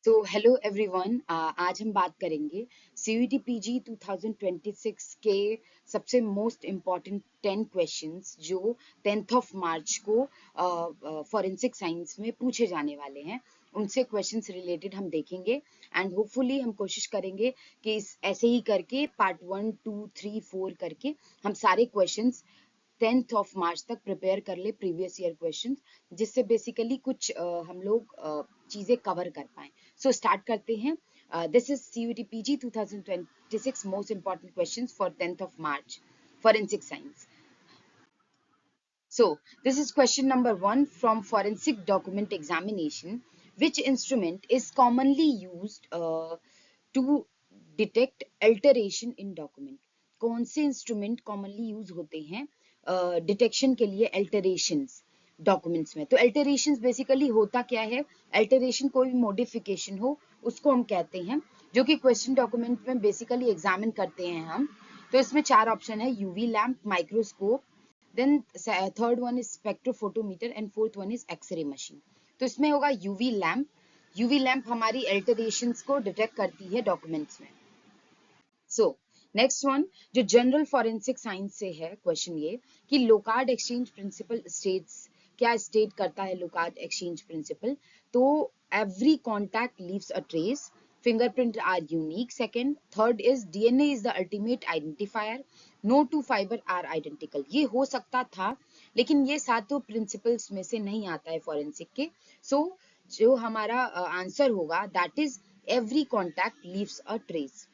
Hello everyone, आज हम बात करेंगे CUET PG 2026 के सबसे मोस्ट इम्पॉर्टेंट 10 क्वेश्चंस जो 10th ऑफ मार्च को फॉरेंसिक साइंस में पूछे जाने वाले हैं। उनसे क्वेश्चंस रिलेटेड हम देखेंगे एंड होपफुली हम कोशिश करेंगे कि ऐसे ही करके पार्ट 1, 2, 3, 4 करके हम सारे क्वेश्चंस 10th ऑफ मार्च तक प्रिपेयर कर ले प्रीवियस ईयर क्वेश्चंस, जिससे बेसिकली कुछ हम लोग चीजें कवर कर पाए। सो स्टार्ट करते हैं। This is CUET PG 2026 most important questions for 10th of March forensic science. So this is question number 1 from forensic document examination. Which instrument is commonly used to detect alteration in document? कौन से instrument commonly use होते हैं detection के लिए alterations documents में? तो alterations basically होता क्या है? अल्टरेशन कोई भी मॉडिफिकेशन हो उसको हम कहते हैं, जो कि क्वेश्चन डॉक्यूमेंट में बेसिकली एग्जामिन करते हैं हम। तो इसमें 4 ऑप्शन है: UV lamp, microscope, then third one is spectrophotometer and fourth one is x-ray machine. तो इसमें होगा यूवी लैम्प। यूवी लैम्प हमारी अल्टरेशंस को डिटेक्ट करती है डॉक्यूमेंट्स में। सो नेक्स्ट वन जो जनरल फॉरेंसिक साइंस से है क्वेश्चन ये कि लोकार्ड एक्सचेंज प्रिंसिपल स्टेट्स, क्या स्टेट करता है लोकार्ड एक्सचेंज प्रिंसिपल? तो every contact leaves a trace, fingerprint are unique, second, third is DNA is the ultimate identifier, no two fiber are identical। ये हो सकता था लेकिन ये सातों प्रिंसिपल्स में से नहीं आता है फॉरेंसिक के। सो जो हमारा आंसर होगा that is every contact leaves a trace.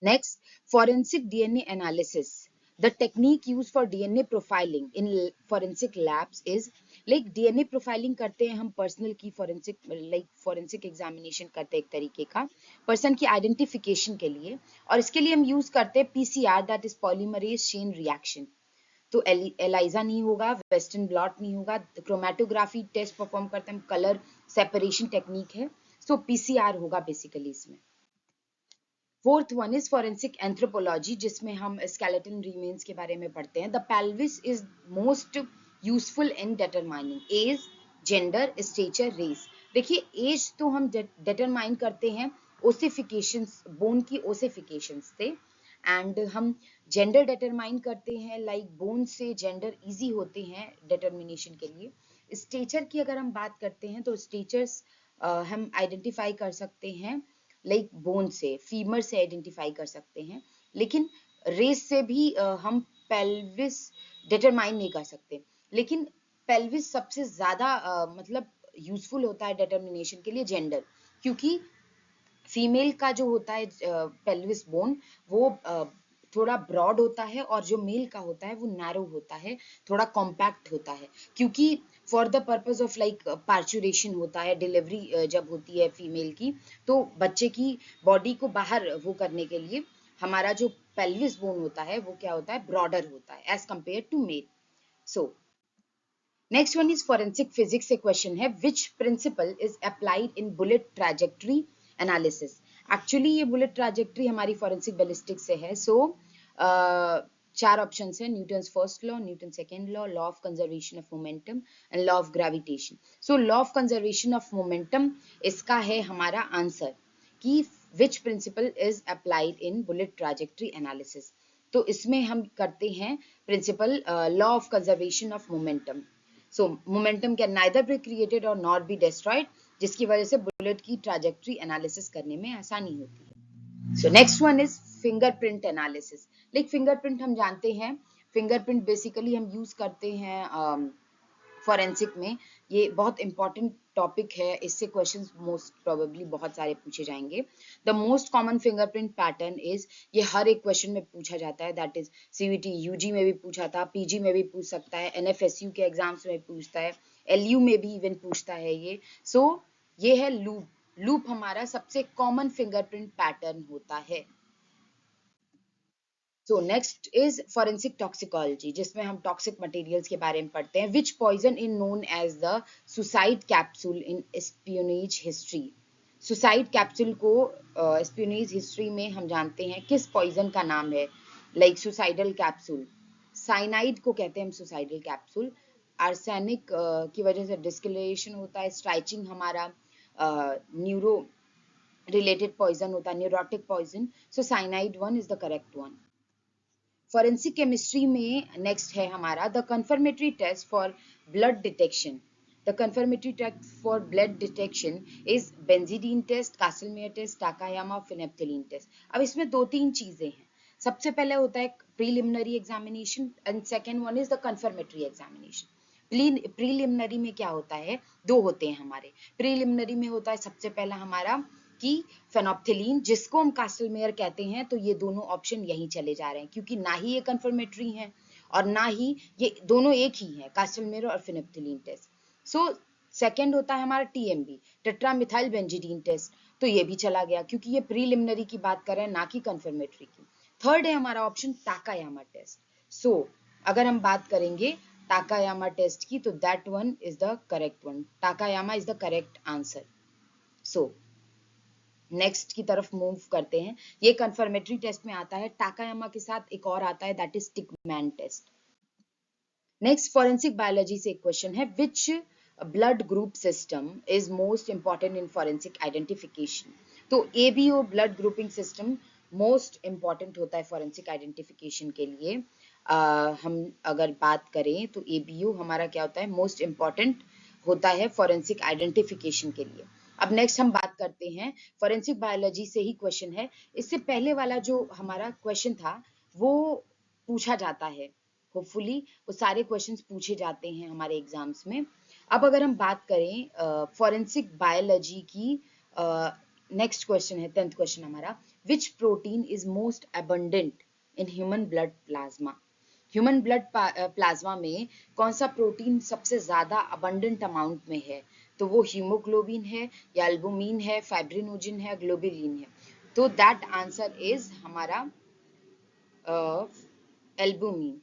Next, forensic DNA analysis. The technique used for DNA profiling in forensic labs is like DNA profiling करते हैं हम पर्सनल की फोरेंसिक एग्जामिनेशन करते हैं एक तरीके का पर्सन की आइडेंटिफिकेशन के लिए, और इसके लिए हम यूज करते हैं PCR, that is polymerase chain reaction. तो एलाइजा नहीं होगा, वेस्टर्न ब्लॉट नहीं होगा, क्रोमेटोग्राफी टेस्ट परफॉर्म करते हैं हम, कलर सेपरेशन टेक्निक है। सो PCR होगा बेसिकली इसमें। Fourth one is forensic anthropology, जिसमें हम स्केलेटन रिमेन्स के बारे में पढ़ते हैं। The pelvis is most useful in determining age, gender, stature, race. देखिए एज तो हम डिटरमाइन करते हैं ओसिफिकेशंस, बोन की ओसिफिकेशंस से, एंड हम जेंडर डिटरमाइन करते हैं लाइक बोन से जेंडर इजी होते हैं डिटर्मिनेशन के लिए। स्टेचर की अगर हम बात करते हैं तो स्टेचर्स हम आइडेंटिफाई कर सकते हैं लाइक बोन से, फीमर से आइडेंटिफाई कर सकते हैं, लेकिन रेस से भी हम पेल्विस डिटरमाइन नहीं कर सकते। लेकिन पेल्विस सबसे ज्यादा मतलब यूजफुल होता है डिटर्मिनेशन के लिए जेंडर, क्योंकि फीमेल का जो होता है पेल्विस बोन वो थोड़ा ब्रॉड होता है और जो मेल का होता है वो नैरो होता है, थोड़ा कॉम्पैक्ट होता है, क्योंकि for the purpose of like parturition होता है, डिलीवरी जब होती है फीमेल की, तो बच्चे की बॉडी को बाहर वो करने के लिए हमारा जो पेल्विस बोन होता है वो क्या होता है, ब्रॉडर होता है as compare to male. So next one is forensic physics से क्वेश्चन है, which principle is applied in bullet trajectory analysis? Actually ये बुलेट ट्रैजेक्टरी हमारी फॉरेंसिक बैलिस्टिक्स से है। सो चार ऑप्शंस है: Newton's first law, Newton second law, law of conservation of momentum and law of gravitation. So law of conservation of momentum इसका है हमारा answer कि which principle is applied in bullet trajectory analysis. तो इसमें हम करते हैं principle law of conservation of momentum. So momentum can neither be created और नॉट बी डिस्ट्रॉयड, जिसकी वजह से बुलेट की ट्रैजेक्टरी एनालिसिस करने में आसानी होती है। So next one is fingerprint analysis. Like fingerprint हम जानते हैं, फिंगरप्रिंट बेसिकली हम यूज करते हैं फॉरेंसिक में। ये बहुत इंपॉर्टेंट टॉपिक है, इससे क्वेश्चंस मोस्ट प्रोबेबली बहुत सारे पूछे जाएंगे। The most common fingerprint pattern is, ये हर एक क्वेश्चन में पूछा जाता है, दैट इज CUET UG में भी पूछा था, PG में भी पूछ सकता है, NFSU के एग्जाम्स में पूछता है, LU में भी इवन पूछता है ये। सो ये है लूप। लूप हमारा सबसे कॉमन फिंगरप्रिंट पैटर्न होता है। So next is forensic toxicology, जिसमें हम टॉक्सिक मटेरियल्स के बारे में पढ़ते हैं। Which poison in known as the suicide capsule in espionage history? Suicide capsule को एस्पियोनेज हिस्ट्री में हम जानते हैं किस पॉइजन का नाम है, लाइक सुसाइडल कैप्सूल, साइनाइड को कहते हैं हम सुसाइडल कैप्सूल। आर्सेनिक की वजह से डिस्कलरेशन होता है, स्ट्राइचिंग हमारा न्यूरो रिलेटेड पॉइजन होता है, neurotic poison, so cyanide 1 is the correct one. Forensic chemistry में नेक्स्ट है हमारा the confirmatory test for blood detection. The confirmatory test for blood detection is benzidine test, Kastle Meyer test, Takayama, phenolphthalein test. अब इसमें दो तीन चीजें हैं। सबसे पहले होता है preliminary examination and second one is the confirmatory examination. Preliminary में क्या होता है, दो होते हैं हमारे। प्रीलिमिनरी में होता है सबसे पहला हमारा कि फेनोप्थिलीन, जिसको हम कास्टलमेयर कहते हैं, तो ये दोनों ऑप्शन यहीं चले जा रहे हैं क्योंकि ना ही ये कंफर्मेटरी है और ना ही ये दोनों एक ही है, कास्टलमेयर और फेनोप्थिलीन टेस्ट। सो सेकेंड होता है हमारा टीएमबी, टेट्रामिथाइल बेंजीडीन टेस्ट, तो ये भी चला गया क्योंकि ये प्रीलिमिनरी की बात कर रहे हैं ना कि कंफर्मेटरी की। थर्ड है हमारा ऑप्शन टाकायामा टेस्ट। सो अगर हम बात करेंगे टाकायामा टेस्ट की, तो that one is the correct one, Takayama is the correct answer. So next की तरफ मूव करते हैं। ये कंफर्मेटरी टेस्ट में आता है, टाकायामा के साथ एक और आता है that is Teichmann test. Next forensic biology से एक क्वेश्चन है, which blood group system is most important in forensic identification. तो ABO blood grouping system most important होता है फॉरेंसिक आइडेंटिफिकेशन के लिए। हम अगर बात करें तो एबीओ हमारा क्या होता है, मोस्ट इंपॉर्टेंट होता है फॉरेंसिक आइडेंटिफिकेशन के लिए। अब नेक्स्ट हम बात करते हैं, फॉरेंसिक बायोलॉजी से ही क्वेश्चन है। इससे पहले वाला जो हमारा क्वेश्चन था वो पूछा जाता है, होपफुली वो सारे क्वेश्चंस पूछे जाते हैं हमारे एग्जाम्स में। अब अगर हम बात करें फॉरेंसिक बायोलॉजी की, नेक्स्ट क्वेश्चन है 10th क्वेश्चन हमारा, विच protein is most abundant in human blood plasma. Human blood plasma में कौन सा प्रोटीन सबसे ज्यादा अबंडेंट अमाउंट में है, तो वो हीमोग्लोबिन है या एल्बुमिन है, फाइब्रिनोजिन है, ग्लोबुलिन है। तो दैट आंसर इज हमारा एल्बुमिन।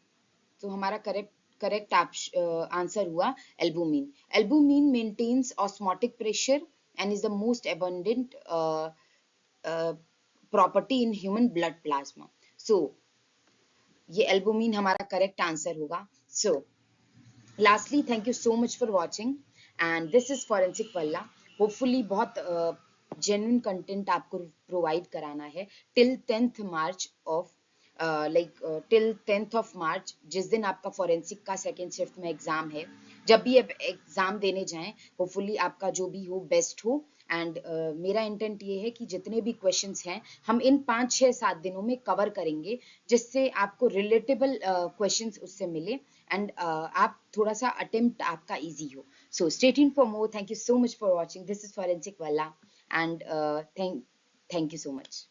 तो हमारा करेक्ट आंसर हुआ albumin. Albumin maintains osmotic pressure and is the most abundant property in human blood plasma. So ये एल्बुमिन हमारा करेक्ट आंसर होगा। So lastly thank you so much for watching and this is forensic वल्ला। Hopefully बहुत genuine content आपको provide कराना है till 10th March of till 10th of March, जिस दिन आपका फॉरेंसिक का सेकेंड शिफ्ट में एग्जाम है। जब भी आप एग्जाम देने जाएं, होपफुली आपका जो भी हो बेस्ट हो। एंड मेरा इंटेंट ये है कि जितने भी क्वेश्चंस हैं हम इन 5-6-7 दिनों में कवर करेंगे, जिससे आपको रिलेटेबल क्वेश्चंस उससे मिले एंड आप थोड़ा सा अटेम्प्ट आपका इजी हो। So stay tuned for more. Thank you so much for watching. This is forensic वाला and thank you so much.